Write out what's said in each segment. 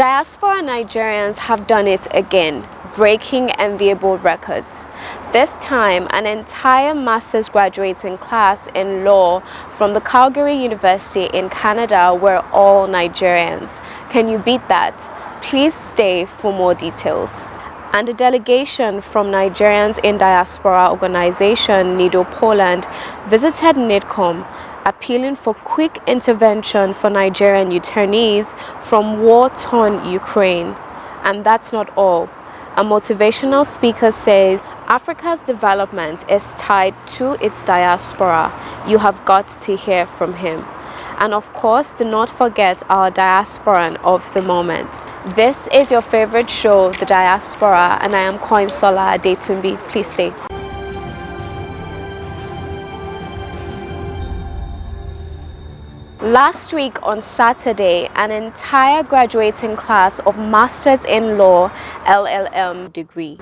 Diaspora Nigerians have done it again, breaking enviable records. This time, an entire master's graduating class in law from the Calgary University in Canada were all Nigerians. Can you beat that? Please stay for more details. And a delegation from Nigerians in Diaspora organization NIDO Poland visited NIDCOM, appealing for quick intervention for Nigerian internees from war-torn Ukraine. And that's not all. A motivational speaker says Africa's development is tied to its diaspora. You have got to hear from him. And of course, do not forget our diasporan of the moment. This is your favorite show, The Diaspora, and I am Koinsola Adetumbi. Please stay. Last week on Saturday, an entire graduating class of Masters in Law LLM degree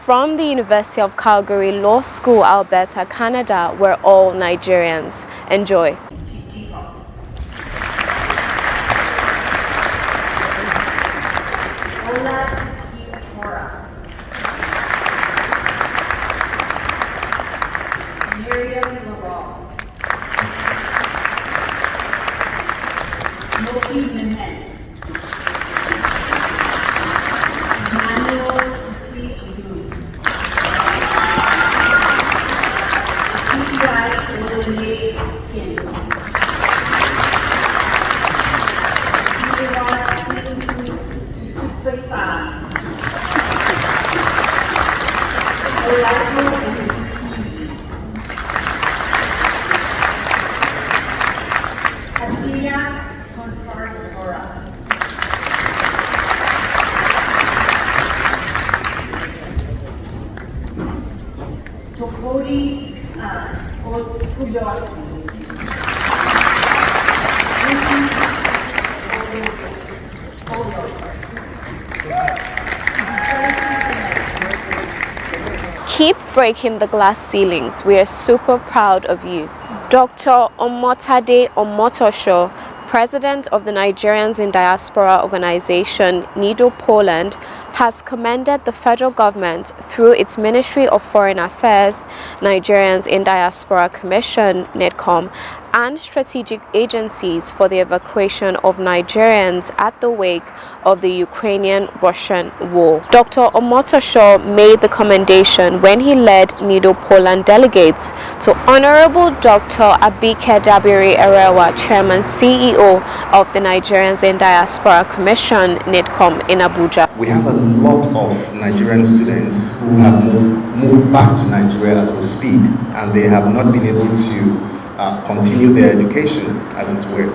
from the University of Calgary Law School, Alberta, Canada, were all Nigerians. Enjoy. Keep breaking the glass ceilings. We are super proud of you. Dr. Omotade Omotosho, President of the Nigerians in Diaspora organization NIDO Poland, has commended the federal government through its Ministry of Foreign Affairs, Nigerians in Diaspora Commission, NIDCOM, and strategic agencies for the evacuation of Nigerians at the wake of the Ukrainian-Russian war. Dr. Omotosho made the commendation when he led NIDO Poland delegates to Honorable Dr. Abike Dabiri Erewa, Chairman CEO of the Nigerians in Diaspora Commission, NIDCOM, in Abuja. We have a lot of Nigerian students who have moved back to Nigeria as we speak, and they have not been able to continue their education, as it were.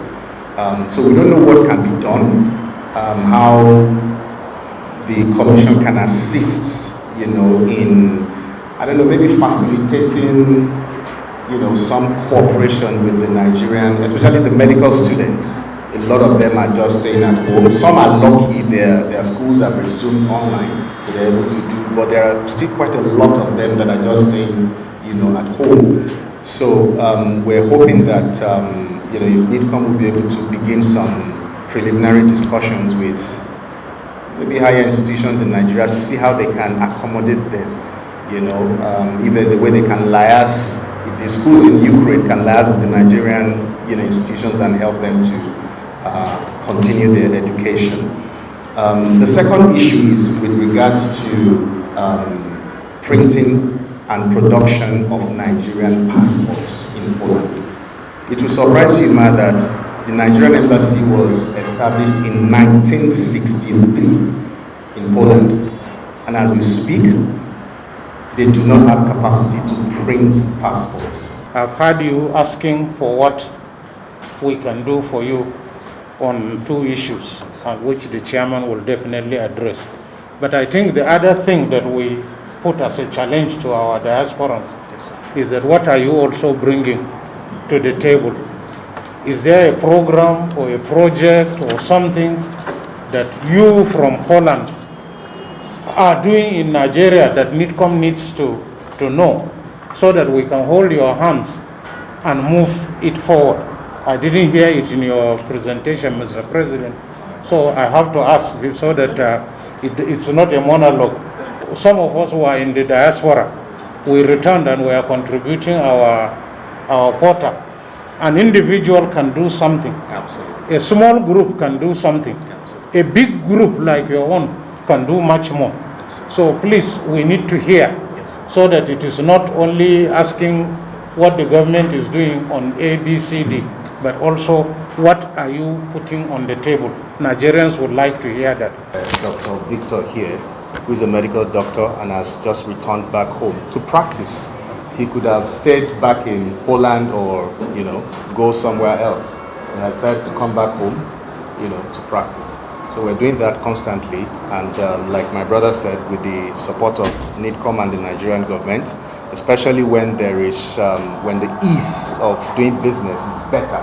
So we don't know what can be done, how the Commission can assist, in, I don't know, maybe facilitating, some cooperation with the Nigerian, especially the medical students. A lot of them are just staying at home. Some are lucky, their schools have resumed online, so they're able to do, but there are still quite a lot of them that are just staying, at home. So we're hoping that if NIDCOM will be able to begin some preliminary discussions with maybe higher institutions in Nigeria to see how they can accommodate them. If there's a way they can liaise, if the schools in Ukraine can liaise with the Nigerian institutions and help them to continue their education. The second issue is with regards to printing and production of Nigerian passports in Poland. It will surprise you, Ma, that the Nigerian embassy was established in 1963 in Poland. And as we speak, they do not have capacity to print passports. I've heard you asking for what we can do for you on two issues, which the chairman will definitely address. But I think the other thing that we put as a challenge to our diasporans is that what are you also bringing to the table? Is there a program or a project or something that you from Poland are doing in Nigeria that NIDCOM needs to know, so that we can hold your hands and move it forward? I didn't hear it in your presentation, Mr. President, So I have to ask so that it's not a monologue. Some of us who are in the diaspora, we returned and we are contributing our quota. An individual can do something. Absolutely. A small group can do something. Absolutely. A big group like your own can do much more. So please, we need to hear so that it is not only asking what the government is doing on A, B, C, D, but also what are you putting on the table. Nigerians would like to hear that. Dr. Victor here, who is a medical doctor and has just returned back home to practice. He could have stayed back in Poland or, go somewhere else. He has decided to come back home, to practice. So we're doing that constantly, and like my brother said, with the support of NIDCOM and the Nigerian government, especially when there is, when the ease of doing business is better,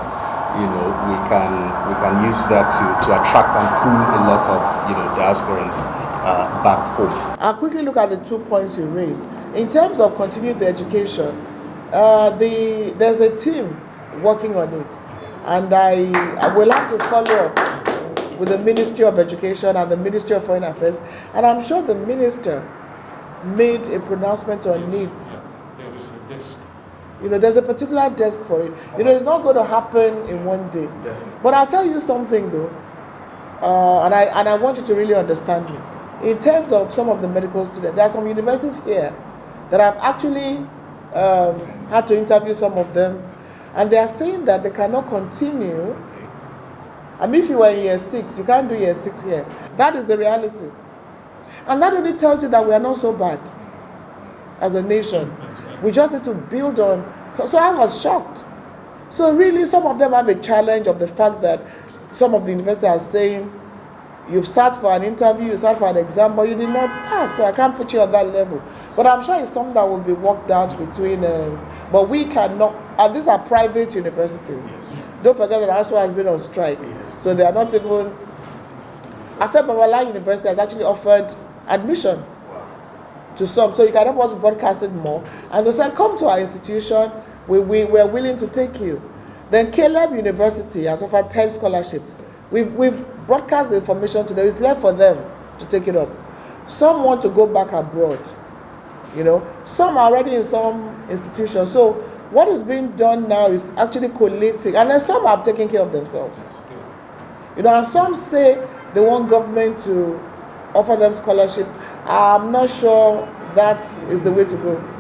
we can use that to attract and pull a lot of, diasporans back home. I'll quickly look at the 2 points you raised. In terms of continuing the education, there's a team working on it, and I will have to follow up with the Ministry of Education and the Ministry of Foreign Affairs, and I'm sure the minister made a pronouncement on needs. There is a desk. There's a particular desk for it. It's not going to happen in one day. But I'll tell you something though, and I want you to really understand me. In terms of some of the medical students, there are some universities here that I've actually had to interview some of them, and they are saying that they cannot continue. I mean, if you were in year 6, you can't do year 6 here. That is the reality. And that only tells you that we are not so bad as a nation. We just need to build on. So I was shocked. So really, some of them have a challenge of the fact that some of the universities are saying, you've sat for an interview, you sat for an exam, but you did not pass, so I can't put you on that level. But I'm sure it's something that will be worked out between, but we cannot, and these are private universities. Don't forget that ASU has been on strike. So they are not even, Afe Babala University has actually offered admission to some, so you can help us broadcast it more. And they said, come to our institution, we're willing to take you. Then Caleb University has offered 10 scholarships. We've broadcast the information to them. It's left for them to take it up. Some want to go back abroad. Some are already in some institutions. So what is being done now is actually collating, and then some have taken care of themselves. And some say they want government to offer them scholarship. I'm not sure that is the way to go.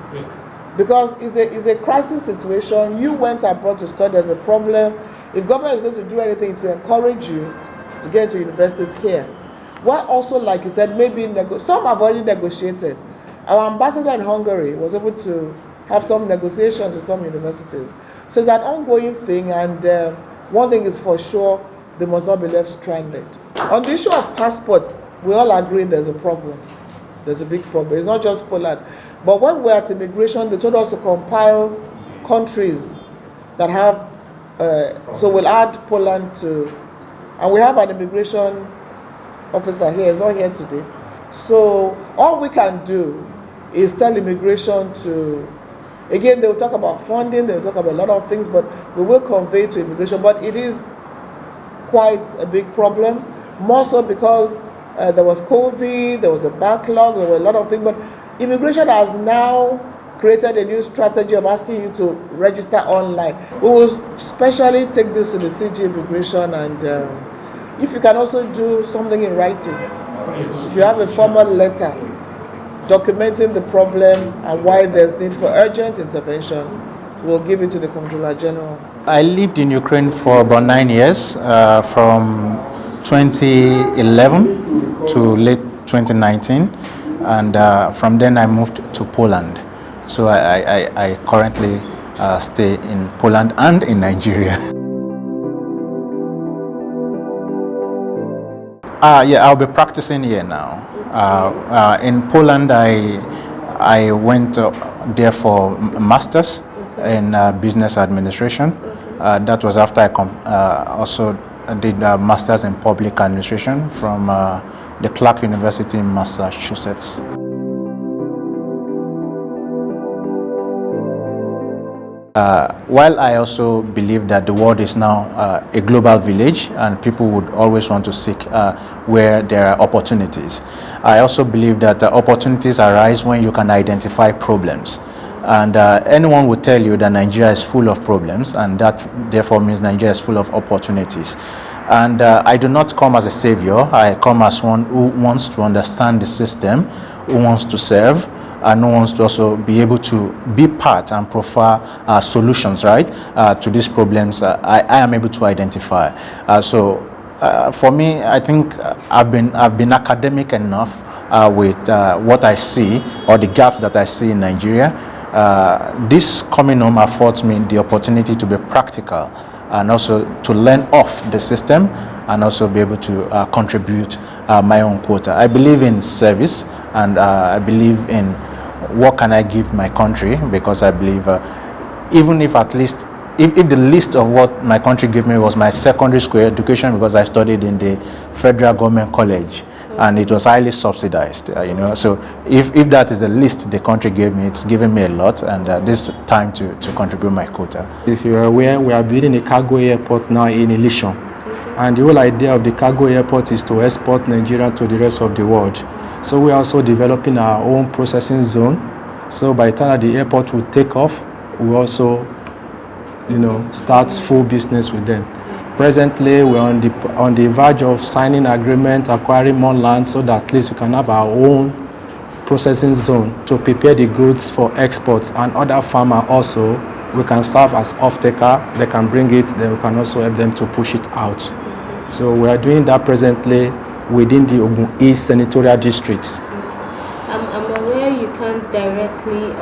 Because it's a crisis situation. You went abroad to study, there's a problem. If government is going to do anything to encourage you to get into universities here, well, also, like you said, maybe some have already negotiated. Our ambassador in Hungary was able to have some negotiations with some universities. So it's an ongoing thing, and one thing is for sure, they must not be left stranded. On the issue of passports, we all agree there's a problem. There's a big problem. It's not just Poland. But when we're at immigration, they told us to compile countries that have, so we'll add Poland to, and we have an immigration officer here, he's not here today. So all we can do is tell immigration to, again, they will talk about funding, they will talk about a lot of things, but we will convey to immigration. But it is quite a big problem, more so because there was COVID, there was a backlog, there were a lot of things, but immigration has now created a new strategy of asking you to register online. We will specially take this to the CG immigration, and if you can also do something in writing, if you have a formal letter documenting the problem and why there's need for urgent intervention, we'll give it to the Comptroller General. I lived in Ukraine for about 9 years, from 2011 to late 2019, and from then I moved to Poland. So I currently stay in Poland and in Nigeria. Yeah, I'll be practicing here now. In Poland, I went there for a master's in business administration. That was after I also did a master's in public administration from the Clark University in Massachusetts. While I also believe that the world is now a global village and people would always want to seek where there are opportunities, I also believe that opportunities arise when you can identify problems. And anyone would tell you that Nigeria is full of problems, and that therefore means Nigeria is full of opportunities. And I do not come as a savior. I come as one who wants to understand the system, who wants to serve, and who wants to also be able to be part and proffer solutions, right, to these problems I am able to identify. For me, I think I've been academic enough with what I see, or the gaps that I see in Nigeria. This coming home affords me the opportunity to be practical and also to learn off the system and also be able to contribute my own quota. I believe in service, and I believe in what can I give my country, because I believe even if at least if the list of what my country gave me was my secondary school education, because I studied in the federal government college and it was highly subsidized, so if that is the list the country gave me, it's given me a lot, and this time to contribute my quota. If you are aware, we are building a cargo airport now in Ileshan, and the whole idea of the cargo airport is to export Nigeria to the rest of the world. So we are also developing our own processing zone. So by the time that the airport will take off, we also, start full business with them. Presently, we're on the verge of signing agreement, acquiring more land, so that at least we can have our own processing zone to prepare the goods for exports, and other farmers also, we can serve as off-taker. They can bring it, then we can also help them to push it out. So we are doing that presently within the Ogun East senatorial districts. I'm aware you can't directly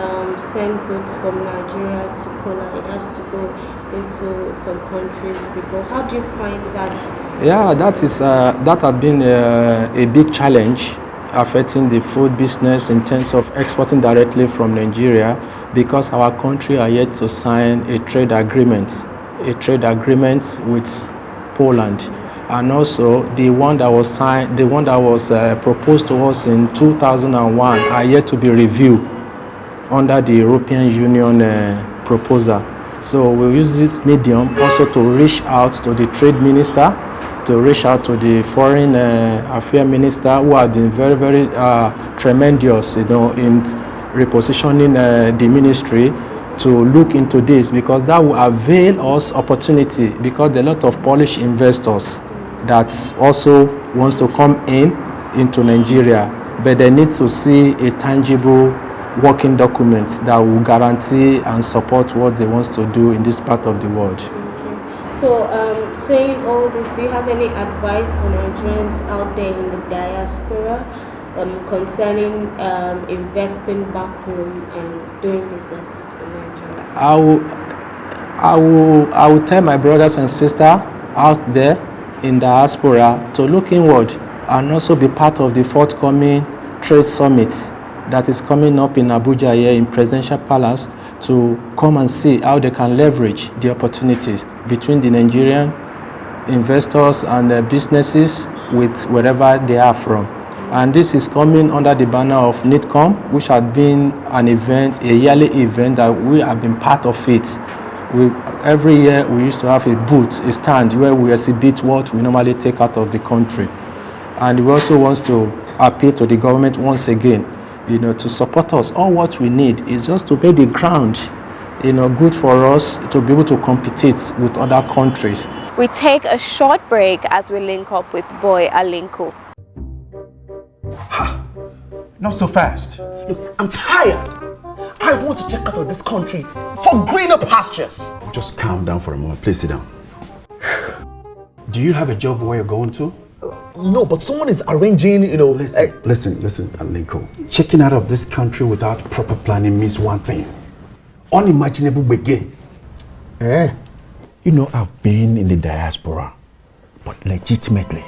send goods from Nigeria to Poland. It has to go into some countries before. How do you find that? Yeah, that has been a big challenge affecting the food business in terms of exporting directly from Nigeria, because our country are yet to sign a trade agreement with Poland. And also the one that was signed, proposed to us in 2001 are yet to be reviewed under the European Union proposal. So we'll use this medium also to reach out to the trade minister, to reach out to the foreign affairs minister, who have been very, very tremendous, in repositioning the ministry to look into this, because that will avail us opportunity, because there are a lot of Polish investors that also wants to come into Nigeria, but they need to see a tangible working document that will guarantee and support what they want to do in this part of the world. Okay. So, saying all this, do you have any advice for Nigerians out there in the diaspora concerning investing back home and doing business in Nigeria? I will tell my brothers and sisters out there in diaspora to look inward and also be part of the forthcoming trade summit that is coming up in Abuja here in Presidential Palace, to come and see how they can leverage the opportunities between the Nigerian investors and businesses with wherever they are from. And this is coming under the banner of NITCOM, which has been an event, a yearly event that we have been part of it. Every year we used to have a booth, a stand where we exhibit what we normally take out of the country. And we also want to appeal to the government once again, to support us. All what we need is just to pay the ground, good for us to be able to compete with other countries. We take a short break as we link up with Boy Alinko. Not so fast. Look, I'm tired. I want to check out of this country for greener pastures. Just calm down for a moment. Please sit down. Do you have a job where you're going to? No, but someone is arranging, Listen, Alinko. Checking out of this country without proper planning means one thing. Unimaginable begin. I've been in the diaspora, but legitimately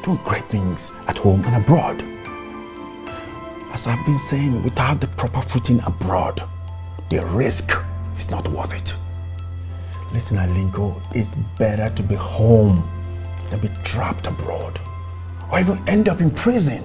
doing great things at home and abroad. As I've been saying, without the proper footing abroad, the risk is not worth it. Listen, Alinko, it's better to be home than be trapped abroad, or even end up in prison.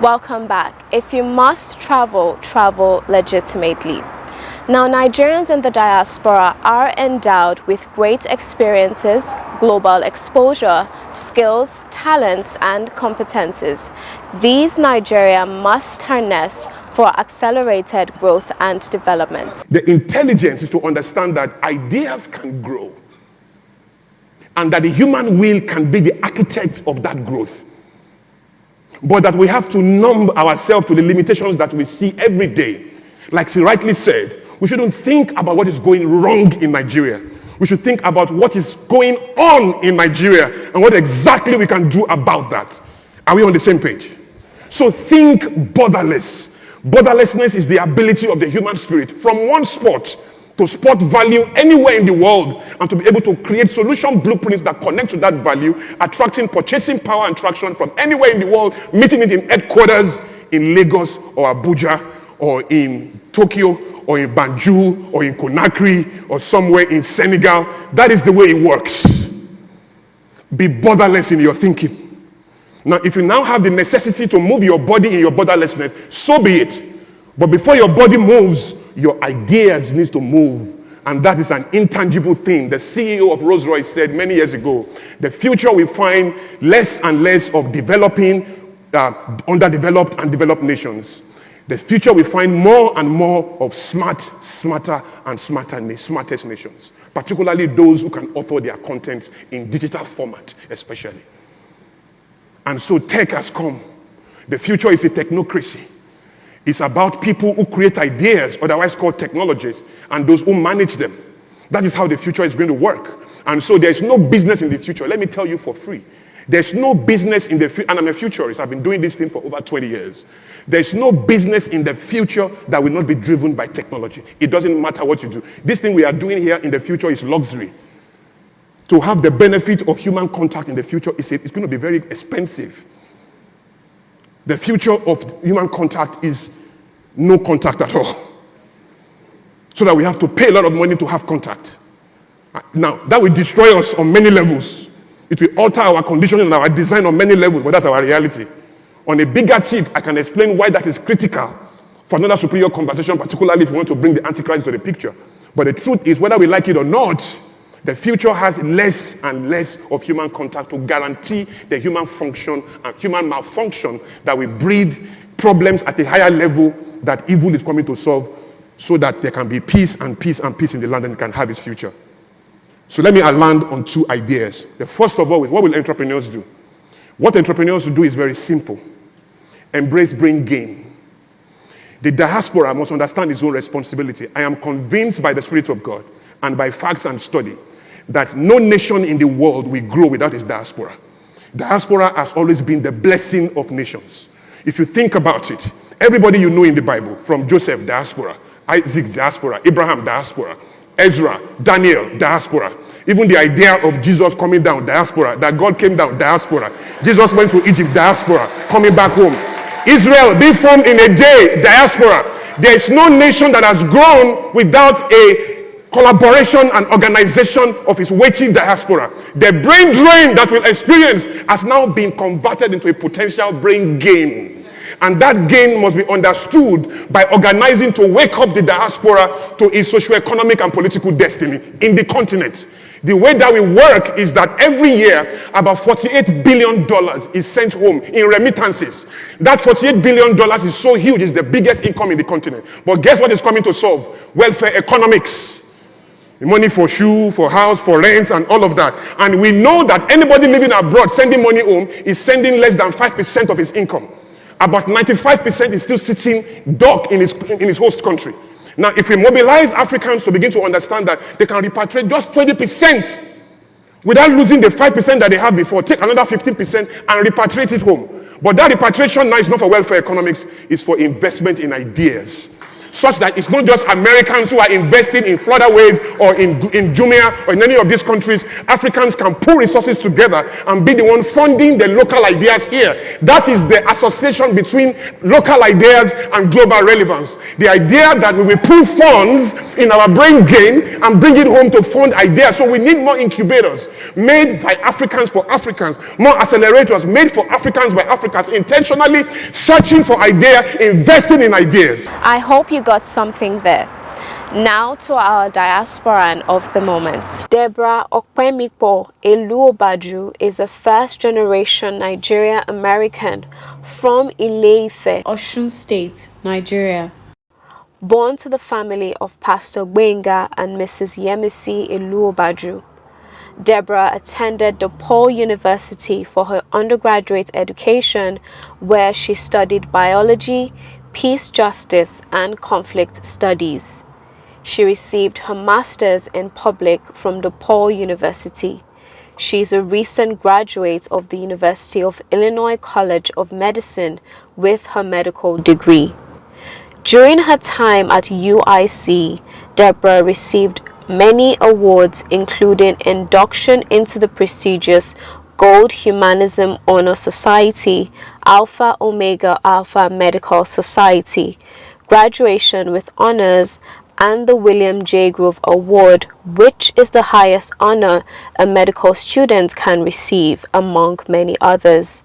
Welcome back. If you must travel, travel legitimately. Now, Nigerians in the diaspora are endowed with great experiences, global exposure, skills, talents, and competences. These Nigeria must harness for accelerated growth and development. The intelligence is to understand that ideas can grow and that the human will can be the architect of that growth. But that we have to numb ourselves to the limitations that we see every day. Like she rightly said, we shouldn't think about what is going wrong in Nigeria. We should think about what is going on in Nigeria and what exactly we can do about that. Are we on the same page? So think borderless. Borderlessness is the ability of the human spirit from one spot to spot value anywhere in the world and to be able to create solution blueprints that connect to that value, attracting purchasing power and traction from anywhere in the world, meeting it in headquarters in Lagos or Abuja or in Tokyo or in Banjul or in Conakry or somewhere in Senegal. That is the way it works. Be borderless in your thinking. Now, if you now have the necessity to move your body in your borderlessness, so be it. But before your body moves, your ideas need to move. And that is an intangible thing. The CEO of Rolls-Royce said many years ago, the future will find less and less of developing, underdeveloped and developed nations. The future will find more and more of smarter and smartest nations, particularly those who can author their contents in digital format, especially. And so tech has come. The future is a technocracy. It's about people who create ideas, otherwise called technologies, and those who manage them. That is how the future is going to work. And so there's no business in the future. Let me tell you for free. There's no business in the future, and I'm a futurist. I've been doing this thing for over 20 years. There's no business in the future that will not be driven by technology. It doesn't matter what you do. This thing we are doing here in the future is luxury. To have the benefit of human contact in the future, it's going to be very expensive. The future of human contact is no contact at all. So that we have to pay a lot of money to have contact. Now, that will destroy us on many levels. It will alter our conditioning and our design on many levels, but that's our reality. On a bigger tip, I can explain why that is critical for another superior conversation, particularly if we want to bring the Antichrist to the picture. But the truth is, whether we like it or not, the future has less and less of human contact to guarantee the human function and human malfunction that will breed problems at a higher level that evil is coming to solve, so that there can be peace and peace and peace in the land and it can have its future. So let me land on two ideas. The first of all is, what will entrepreneurs do? What entrepreneurs will do is very simple. Embrace brain gain. The diaspora must understand its own responsibility. I am convinced by the Spirit of God and by facts and study that no nation in the world will grow without its diaspora. Diaspora has always been the blessing of nations. If you think about it, everybody you know in the Bible, from Joseph, diaspora, Isaac, diaspora, Abraham, diaspora, Ezra, Daniel, diaspora. Even the idea of Jesus coming down, diaspora, that God came down, diaspora. Jesus went to Egypt, diaspora, coming back home. Israel being formed in a day, diaspora. There is no nation that has grown without a collaboration and organization of its weighty diaspora. The brain drain that we'll experience has now been converted into a potential brain gain. And that gain must be understood by organizing to wake up the diaspora to its socio-economic and political destiny in the continent. The way that we work is that every year, about $48 billion is sent home in remittances. That $48 billion is so huge, it's the biggest income in the continent. But guess what is coming to solve? Welfare economics. The money for shoe, for house, for rents, and all of that. And we know that anybody living abroad sending money home is sending less than 5% of his income. About 95% is still sitting dark in his host country. Now, if we mobilize Africans to begin to understand that they can repatriate just 20% without losing the 5% that they have before, take another 15% and repatriate it home. But that repatriation now is not for welfare economics, it's for investment in ideas. such that it's not just Americans who are investing in Florida Wave or in Jumia or in any of these countries. Africans can pull resources together and be the one funding the local ideas here. That is the association between local ideas and global relevance. The idea that we will pull funds in our brain gain and bring it home to fund ideas. So we need more incubators made by Africans for Africans, more accelerators made for Africans by Africans, intentionally searching for ideas, investing in ideas. I hope you got something there. Now to our diasporan of the moment. Deborah Okpemikpo Eluobaju is a first-generation Nigerian American from Ile-Ife, Osun State, Nigeria. Born to the family of Pastor Gbenga and Mrs. Yemisi Eluobaju, Deborah attended DePaul University for her undergraduate education, where she studied biology, peace justice, and conflict studies. She received her master's in public from DePaul University. She is a recent graduate of the University of Illinois College of Medicine with her medical degree. During her time at UIC, Deborah received many awards, including induction into the prestigious Gold Humanism Honor Society, Alpha Omega Alpha Medical Society, graduation with honors, and the William J. Grove Award, which is the highest honor a medical student can receive, among many others.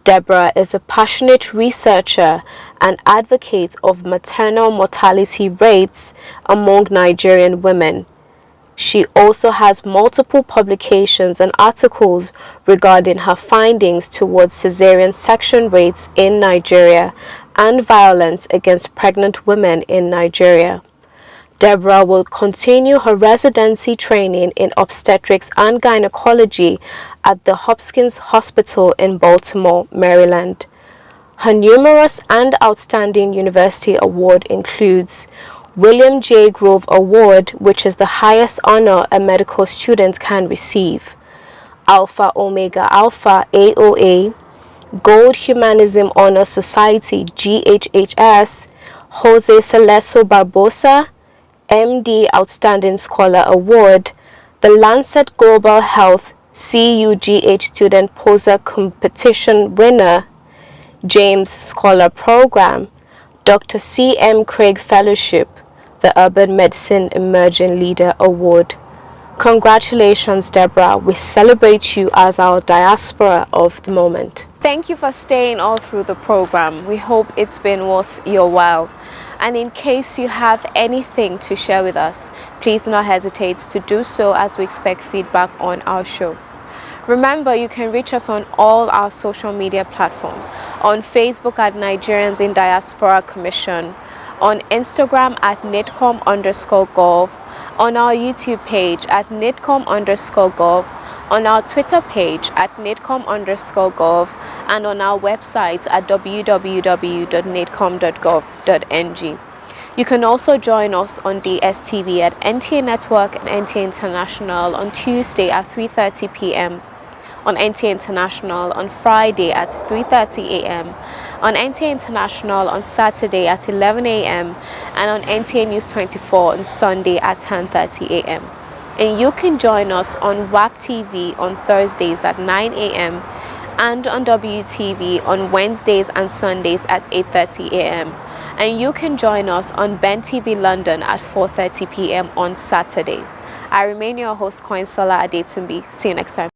Deborah is a passionate researcher and advocate of maternal mortality rates among Nigerian women. She also has multiple publications and articles regarding her findings towards cesarean section rates in Nigeria and violence against pregnant women in Nigeria. Deborah will continue her residency training in obstetrics and gynecology at the Hopkins Hospital in Baltimore, Maryland. Her numerous and outstanding university award includes William J. Grove Award, which is the highest honor a medical student can receive, Alpha Omega Alpha AOA, Gold Humanism Honor Society GHHS, Jose Celeso Barbosa MD Outstanding Scholar Award, the Lancet Global Health CUGH Student Poser Competition winner, James Scholar Program, Dr. C.M. Craig Fellowship, the Urban Medicine Emerging Leader Award. Congratulations, Deborah. We celebrate you as our diaspora of the moment. Thank you for staying all through the program. We hope it's been worth your while. And in case you have anything to share with us, please do not hesitate to do so, as we expect feedback on our show. Remember, you can reach us on all our social media platforms. On Facebook at Nigerians in Diaspora Commission, on Instagram at nidcom_gov, on our YouTube page at nidcom_gov, on our Twitter page at nidcom_gov, and on our website at www.nidcom.gov.ng. You can also join us on DSTV at NTA Network and NTA International on Tuesday at 3:30 p.m., on NTA International on Friday at 3:30 a.m., on NTA International on Saturday at 11 a.m., and on NTA News 24 on Sunday at 10:30 a.m. And you can join us on WAP TV on Thursdays at 9 a.m. and on WTV on Wednesdays and Sundays at 8:30 a.m. And you can join us on Ben TV London at 4:30 p.m. on Saturday. I remain your host, Koinsola Adetumbi. See you next time.